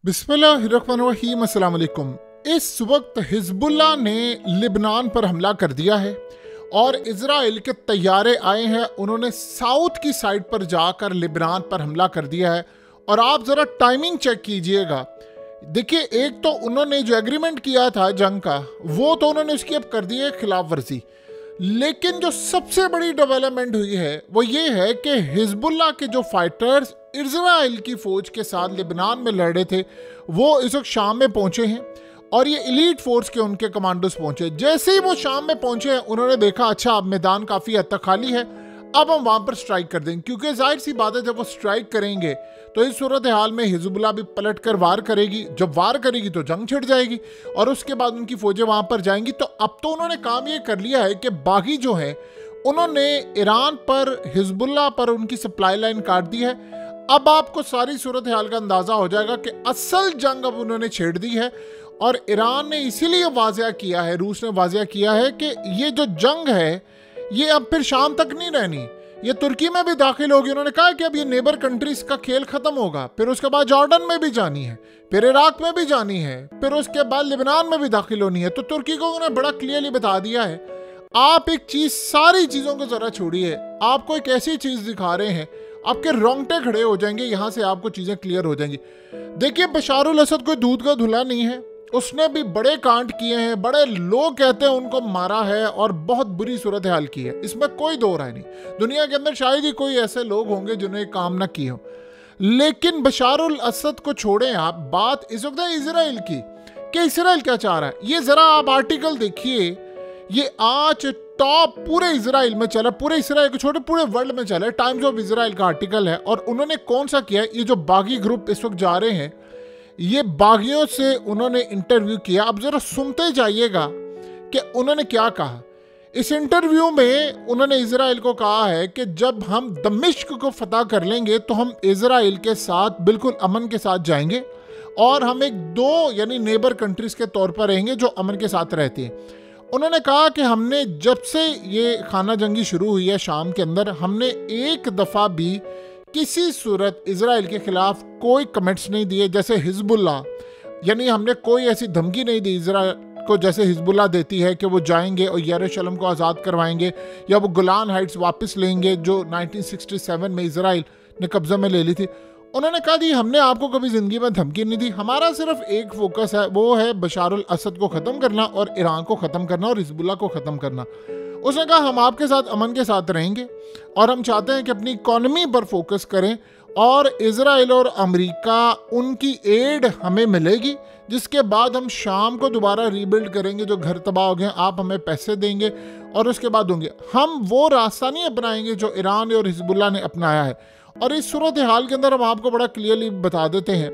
बिस्मिल्लाहिर्रहमानिर्रहीम, अस्सलाम वालेकुम। इस वक्त हिजबुल्लाह ने लिबनान पर हमला कर दिया है और इजराइल के तैयारे आए हैं। उन्होंने साउथ की साइड पर जाकर लिबनान पर हमला कर दिया है। और आप ज़रा टाइमिंग चेक कीजिएगा। देखिए, एक तो उन्होंने जो एग्रीमेंट किया था जंग का, वो तो उन्होंने उसकी अब कर दी है खिलाफ वर्जी। लेकिन जो सबसे बड़ी डेवलपमेंट हुई है वो ये है कि हिजबुल्लाह के जो फाइटर्स इजराइल की फौज के साथ लिबनान में लड़ रहे थे, वो इस वक्त शाम में पहुंचे हैं और ये एलीट फोर्स के उनके कमांडोज पहुंचे। जैसे ही वो शाम में पहुंचे हैं, उन्होंने देखा अच्छा अब मैदान काफ़ी हद तक खाली है, अब हम वहां पर स्ट्राइक कर देंगे। क्योंकि जाहिर सी बात है, जब वो स्ट्राइक करेंगे तो इस सूरत हाल में हिजबुल्लाह भी पलट कर वार करेगी। जब वार करेगी तो जंग छिड़ जाएगी और उसके बाद उनकी फौजें वहां पर जाएंगी। तो अब तो उन्होंने काम ये कर लिया है कि बागी जो है, उन्होंने ईरान पर, हिजबुल्लाह पर उनकी सप्लाई लाइन काट दी है। अब आपको सारी सूरत हाल का अंदाजा हो जाएगा कि असल जंग अब उन्होंने छेड़ दी है। और ईरान ने इसीलिए वाज़िया किया है, रूस ने वाज़िया किया है कि ये जो जंग है ये अब फिर शाम तक नहीं रहनी, ये तुर्की में भी दाखिल होगी। उन्होंने कहा कि अब ये नेबर कंट्रीज का खेल खत्म होगा, फिर उसके बाद जॉर्डन में भी जानी है, फिर इराक में भी जानी है, फिर उसके बाद लिबनान में भी दाखिल होनी है। तो तुर्की को उन्होंने बड़ा क्लियरली बता दिया है। आप एक चीज, सारी चीजों को जरा छोड़िए, आपको एक ऐसी चीज दिखा रहे हैं, आपके रोंगटे खड़े हो जाएंगे, यहां से आपको चीजें क्लियर हो जाएंगी। देखिए, बशारुल असद कोई दूध का धुला नहीं है, उसने भी बड़े कांड किए हैं, बड़े लोग कहते हैं उनको मारा है और बहुत बुरी सूरत हाल की है, इसमें कोई दो राय नहीं। दुनिया के अंदर शायद ही कोई ऐसे लोग होंगे जिन्होंने काम ना किए हो। लेकिन बशारुल असद को छोड़ें आप, बात इस वक्त है इसराइल की कि इसराइल क्या चाह रहा है। ये जरा आप आर्टिकल देखिए, ये आज टॉप पूरे इसराइल में चला, पूरे इसराइल को छोड़े पूरे वर्ल्ड में चला है। टाइम्स ऑफ इसराइल का आर्टिकल है और उन्होंने कौन सा किया है, ये जो बागी ग्रुप इस वक्त जा रहे हैं, ये बागियों से उन्होंने इंटरव्यू किया। अब जरा सुनते जाइएगा कि उन्होंने क्या कहा। इस इंटरव्यू में उन्होंने इजराइल को कहा है कि जब हम दमिश्क को फतह कर लेंगे तो हम इजराइल के साथ बिल्कुल अमन के साथ जाएंगे और हम एक दो यानी नेबर कंट्रीज के तौर पर रहेंगे जो अमन के साथ रहती हैं। उन्होंने कहा कि हमने जब से ये खाना जंगी शुरू हुई है शाम के अंदर, हमने एक दफ़ा भी किसी सूरत इजराइल के खिलाफ कोई कमेंट्स नहीं दिए जैसे हिजबुल्लाह, यानी हमने कोई ऐसी धमकी नहीं दी इजराइल को जैसे हिजबुल्लाह देती है कि वो जाएंगे और यरूशलेम को आज़ाद करवाएंगे या वो गोलान हाइट्स वापस लेंगे जो 1967 में इजराइल ने कब्जा में ले ली थी। उन्होंने कहा कि हमने आपको कभी ज़िंदगी में धमकी नहीं दी, हमारा सिर्फ एक फोकस है, वो है बशारुल असद को ख़त्म करना और ईरान को ख़त्म करना और हिजबुल्लाह को ख़त्म करना। उसने कहा हम आपके साथ अमन के साथ रहेंगे और हम चाहते हैं कि अपनी इकॉनमी पर फोकस करें और इजराइल और अमेरिका उनकी एड हमें मिलेगी, जिसके बाद हम शाम को दोबारा रीबिल्ड करेंगे जो घर तबाह हो गए। आप हमें पैसे देंगे और उसके बाद होंगे, हम वो रास्ता नहीं अपनाएंगे जो ईरान और हिजबुल्लाह ने अपनाया है। और इस सूरत हाल के अंदर हम आपको बड़ा क्लियरली बता देते हैं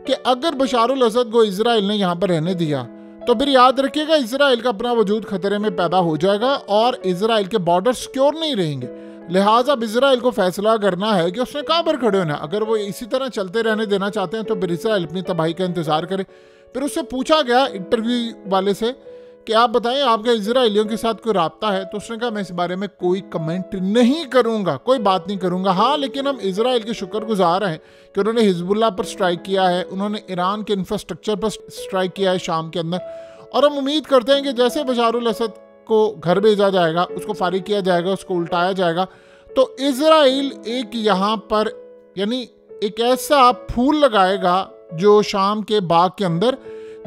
कि अगर बशारुल असद को इजराइल ने यहाँ पर रहने दिया तो फिर याद रखिएगा इजराइल का अपना वजूद खतरे में पैदा हो जाएगा और इजराइल के बॉर्डर सिक्योर नहीं रहेंगे। लिहाजा अब इजराइल को फैसला करना है कि उसने कहाँ पर खड़े होना। अगर वो इसी तरह चलते रहने देना चाहते हैं तो फिर इजराइल अपनी तबाही का इंतजार करे। फिर उससे पूछा गया इंटरव्यू वाले से कि आप बताएं आपका इजराइलियों के साथ कोई राब्ता है, तो उसने कहा मैं इस बारे में कोई कमेंट नहीं करूंगा, कोई बात नहीं करूंगा। हाँ, लेकिन हम इजराइल के शुक्रगुजार हैं कि उन्होंने हिजबुल्लाह पर स्ट्राइक किया है, उन्होंने ईरान के इंफ्रास्ट्रक्चर पर स्ट्राइक किया है शाम के अंदर। और हम उम्मीद करते हैं कि जैसे बशारुल असद को घर भेजा जाएगा, उसको फारिग किया जाएगा, उसको उल्टाया जाएगा, तो इजराइल एक यहाँ पर यानी एक ऐसा फूल लगाएगा जो शाम के बाग के अंदर,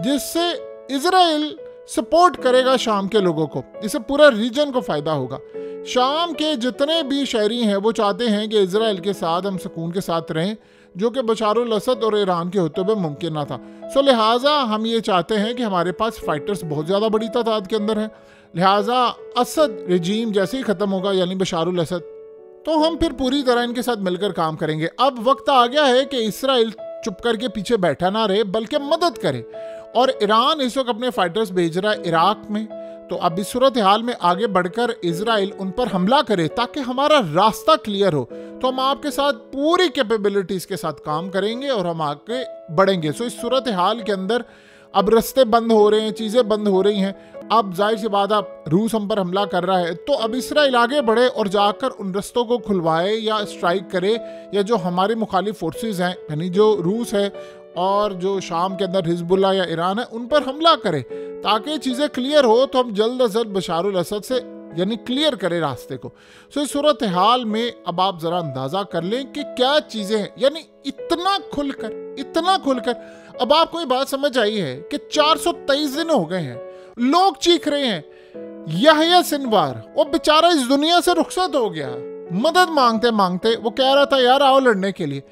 जिससे इजराइल सपोर्ट करेगा शाम के लोगों को, इससे पूरा रीजन को फायदा होगा। शाम के जितने भी शहरी हैं वो चाहते हैं कि इजराइल के साथ हम सुकून के साथ रहें, जो कि बशारुल असद और ईरान के होते हुए मुमकिन ना था। सो लिहाजा हम ये चाहते हैं कि हमारे पास फाइटर्स बहुत ज़्यादा बड़ी तादाद के अंदर हैं। लिहाजा असद रजीम जैसे ही ख़त्म होगा, यानी बशारुल असद, तो हम फिर पूरी तरह इनके साथ मिलकर काम करेंगे। अब वक्त आ गया है कि इसराइल चुप करके पीछे बैठा ना रहे बल्कि मदद करे। और ईरान इस वक्त अपने फाइटर्स भेज रहा है इराक में, तो अब इस सूरत हाल में आगे बढ़कर इजराइल उन पर हमला करे ताकि हमारा रास्ता क्लियर हो। तो हम आपके साथ पूरी कैपेबिलिटीज के साथ काम करेंगे और हम आगे बढ़ेंगे। सो इस सूरत हाल के अंदर अब रास्ते बंद हो रहे हैं, चीज़ें बंद हो रही हैं। अब जाहिर सी बात, अब रूस हम पर हमला कर रहा है, तो अब इसराइल आगे बढ़े और जाकर उन रस्तों को खुलवाए या स्ट्राइक करे, या जो हमारे मुखालिफ फोर्सेस हैं यानी जो रूस है और जो शाम के अंदर हिजबुल्लाह या ईरान है उन पर हमला करे, ताकि चीज़ें क्लियर हो तो हम जल्द अज जल्द बशारुल असद से यानी क्लियर करें रास्ते को। सो इस सूरत हाल में अब आप ज़रा अंदाज़ा कर लें कि क्या चीज़ें हैं, यानी इतना खुलकर अब आपको ये बात समझ आई है कि 423 दिन हो गए हैं, लोग चीख रहे हैं याह्या सिनवार, वो बेचारा इस दुनिया से रुखसत हो गया, मदद मांगते मांगते वो कह रहा था यार आओ लड़ने के लिए।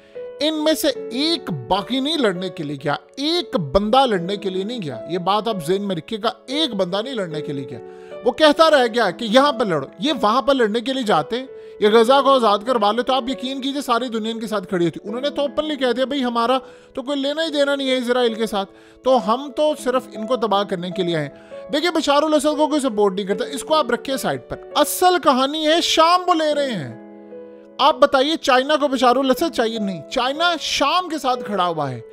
इनमें से एक बाकी नहीं लड़ने के लिए गया, एक बंदा लड़ने के लिए नहीं गया, ये बात आप ज़हन में रखिएगा, एक बंदा नहीं लड़ने के लिए गया। वो कहता रह गया कि यहाँ पर लड़ो, ये वहां पर लड़ने के लिए जाते, ये गजा को आज़ाद करवा लो तो आप यकीन कीजिए सारी दुनिया इनके साथ खड़ी होती। उन्होंने तो ओपनली कह दिया भाई हमारा तो कोई लेना ही देना नहीं है इजराइल के साथ, तो हम तो सिर्फ इनको तबाह करने के लिए आए। देखिए बशारुल असद को कोई सपोर्ट नहीं करता, इसको आप रखिए साइड पर। असल कहानी है शाम वो ले रहे हैं। आप बताइए चाइना को बशारुल असद चाहिए? नहीं, चाइना शाम के साथ खड़ा हुआ है।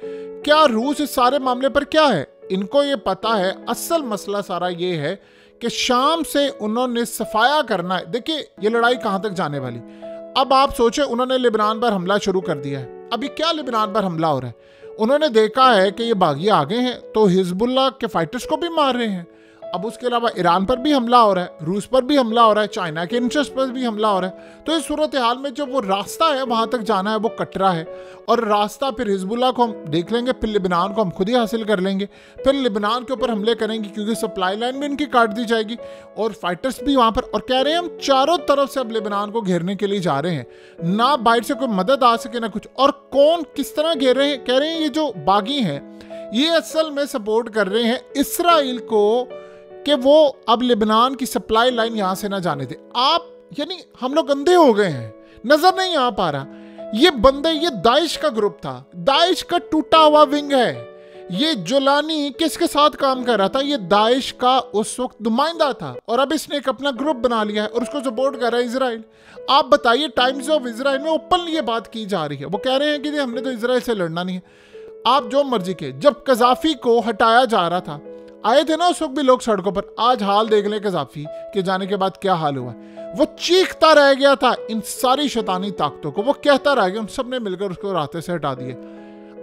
क्या रूस इस सारे मामले पर क्या है? इनको ये पता है असल मसला सारा ये है कि शाम से उन्होंने सफाया करना है। देखिए ये लड़ाई कहां तक जाने वाली। अब आप सोचे उन्होंने लेबनान पर हमला शुरू कर दिया है। अभी क्या लेबनान पर हमला हो रहा है? उन्होंने देखा है कि ये बागी आगे हैं तो हिजबुल्लाह के फाइटर्स को भी मार रहे हैं। अब उसके अलावा ईरान पर भी हमला हो रहा है, रूस पर भी हमला हो रहा है, चाइना के इंटरेस्ट पर भी हमला हो रहा है। तो इस सूरत हाल में जो वो रास्ता है वहां तक जाना है वो कटरा है, और रास्ता फिर हिजबुल्लाह को हम देख लेंगे, फिर लेबनान को हम खुद ही हासिल कर लेंगे, फिर लेबनान के ऊपर हमले करेंगे क्योंकि सप्लाई लाइन भी इनकी काट दी जाएगी और फाइटर्स भी वहां पर। और कह रहे हैं हम चारों तरफ से अब लेबनान को घेरने के लिए जा रहे हैं, ना बाहर से कोई मदद आ सके ना कुछ। और कौन किस तरह घेर रहे हैं? कह रहे हैं ये जो बागी हैं ये असल में सपोर्ट कर रहे हैं इसराइल को कि वो अब लेबनान की सप्लाई लाइन यहां से ना जाने दे। आप यानी हम लोग अंधे हो गए हैं, नजर नहीं आ पा रहा। ये बंदे, ये दाइश का ग्रुप था, दाइश का टूटा हुआ विंग है। ये जुलानी किसके साथ काम कर रहा था? ये दाइश का उस वक्त नुमाइंदा था, और अब इसने एक अपना ग्रुप बना लिया है और उसको सपोर्ट कर रहा है इसराइल। आप बताइए टाइम्स ऑफ इसराइल में ओपन ये बात की जा रही है, वो कह रहे हैं कि हमने तो इसराइल से लड़ना नहीं है। आप जो मर्जी के, जब कजाफी को हटाया जा रहा था आए थे ना उस वक्त भी लोग सड़कों पर। आज हाल देख ले कजाफी के जाने के बाद क्या हाल हुआ। वो चीखता रह गया था इन सारी शैतानी ताकतों को, वो कहता रह गया, उन सब ने मिलकर उसको रास्ते से हटा दिए।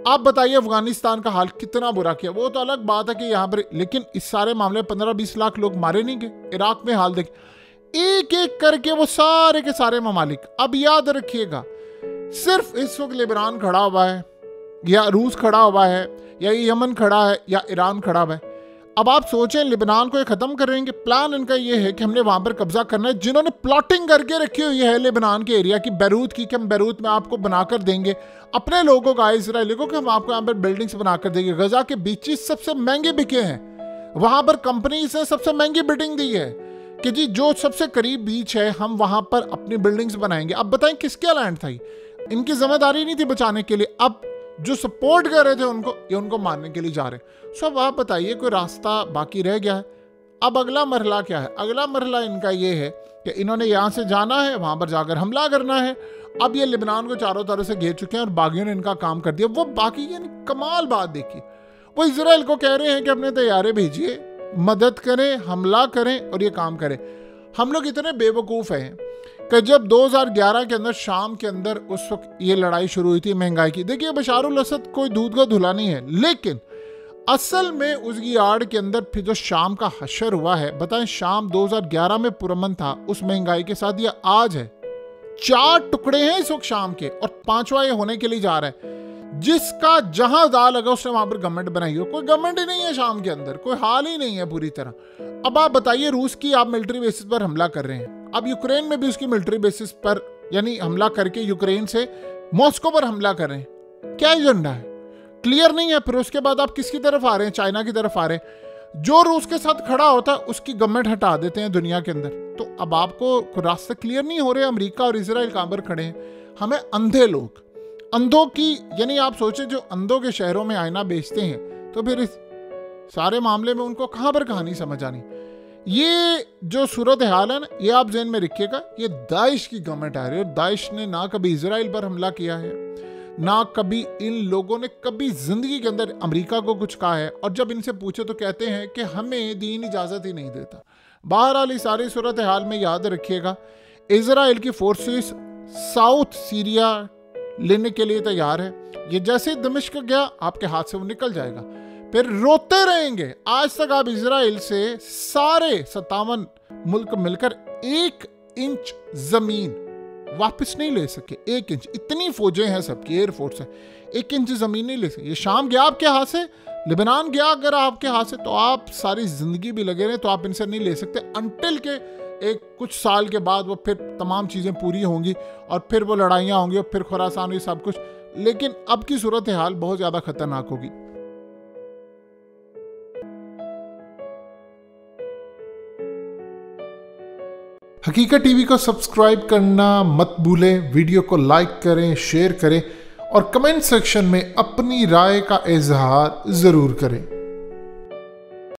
आप बताइए अफगानिस्तान का हाल कितना बुरा किया। वो तो अलग बात है कि यहाँ पर, लेकिन इस सारे मामले 15-20 लाख लोग मारे नहीं गए। इराक में हाल देख, एक एक करके वो सारे के सारे ममालिक। अब याद रखिएगा सिर्फ इस वक्त लेबनान खड़ा हुआ है या रूस खड़ा हुआ है या यमन खड़ा है या ईरान खड़ा हुआ है। अब आप सोचें लेबनान को ये खत्म करेंगे। प्लान इनका ये है कि हमने वहां पर कब्जा करना है। जिन्होंने प्लॉटिंग करके रखी हुई है लेबनान के एरिया की, बैरूत की, कि हम बैरूत में आपको बनाकर देंगे अपने लोगों का, इसराइली को, कि हम आपको यहाँ पर बिल्डिंग्स बनाकर देंगे। गजा के बीचेस सबसे महंगे बिके हैं, वहां पर कंपनीज ने सबसे महंगी बिल्डिंग दी है कि जी जो सबसे करीब बीच है हम वहां पर अपनी बिल्डिंग्स बनाएंगे। अब बताएं किसका लैंड था? इनकी जिम्मेदारी नहीं थी बचाने के लिए। अब जो सपोर्ट कर रहे थे उनको, ये उनको मारने के लिए जा रहे हैं। सब आप बताइए कोई रास्ता बाकी रह गया है? अब अगला मरहला क्या है? अगला मरहला इनका ये है कि इन्होंने यहाँ से जाना है, वहां पर जाकर हमला करना है। अब ये लेबनान को चारों तरफ से घेर चुके हैं और बागियों ने इनका काम कर दिया। वो बाकी यानी कमाल बात देखिए, वो इसराइल को कह रहे हैं कि अपने तैयारे भेजिए, मदद करें, हमला करें और ये काम करें। हम लोग इतने बेवकूफ़ हैं कि जब 2011 के अंदर शाम के अंदर उस वक्त ये लड़ाई शुरू हुई थी महंगाई की। देखिए बशारुल असद कोई दूध का धुला नहीं है, लेकिन असल में उसकी आड़ के अंदर फिर जो शाम का हशर हुआ है, बताएं शाम 2011 में पुरअमन था उस महंगाई के साथ, या आज है? 4 टुकड़े हैं इस वक्त शाम के और 5वां ये होने के लिए जा रहा है। जिसका जहां दाल लगा उसने वहां पर गवर्नमेंट बनाई हो। कोई गवर्नमेंट ही नहीं है शाम के अंदर, कोई हाल ही नहीं है पूरी तरह। अब आप बताइए रूस की आप मिलिट्री बेसिस पर हमला कर रहे हैं, अब यूक्रेन में भी उसकी मिलिट्री बेसिस पर यानी हमला करके यूक्रेन से मॉस्को पर हमला कर रहे हैं। क्या एजेंडा है? क्लियर नहीं है। फिर उसके बाद आप किसकी तरफ आ रहे हैं? चाइना की तरफ आ रहे हैं। जो रूस के साथ खड़ा होता है उसकी गवर्नमेंट हटा देते हैं दुनिया के अंदर। तो अब आपको रास्ते क्लियर नहीं हो रहे। अमेरिका और इसराइल कहां पर खड़े हैं? हमें अंधे लोग, अंधों की यानी आप सोचें जो अंधों के शहरों में आईना बेचते हैं, तो फिर इस सारे मामले में उनको कहां पर कहानी समझ आनी। ये जो सूरत हाल है ना, ये आप ज़हन में रखिएगा, ये दाइश की गवर्नमेंट आ रही है। और दाइश ने ना कभी इसराइल पर हमला किया है, ना कभी इन लोगों ने कभी जिंदगी के अंदर अमेरिका को कुछ कहा है। और जब इनसे पूछे तो कहते हैं कि हमें दीन इजाज़त ही नहीं देता। बहरहाल इस सारी सूरत हाल में याद रखिएगा, इसराइल की फोर्सेस साउथ सीरिया, लेने के लिए तैयार है। ये जैसे दमिश्क गया आपके हाथ से वो निकल जाएगा, फिर रोते रहेंगे। आज तक आप इजराइल से सारे 57 मुल्क मिलकर 1 इंच जमीन वापस नहीं ले सके। 1 इंच, इतनी फौजें हैं सबकी, एयरफोर्स है, 1 इंच जमीन नहीं ले सके। ये शाम गया आपके हाथ से, लेबनान गया अगर आपके हाथ से, तो आप सारी जिंदगी भी लगे रहे तो आप इनसे नहीं ले सकते, अनटिल के एक कुछ साल के बाद वो फिर तमाम चीज़ें पूरी होंगी और फिर वो लड़ाइयाँ होंगी और फिर खुरासान हुई सब कुछ। लेकिन अब की सूरत हाल बहुत ज़्यादा खतरनाक होगी। हकीकत टीवी को सब्सक्राइब करना मत भूलें, वीडियो को लाइक करें, शेयर करें और कमेंट सेक्शन में अपनी राय का इजहार ज़रूर करें।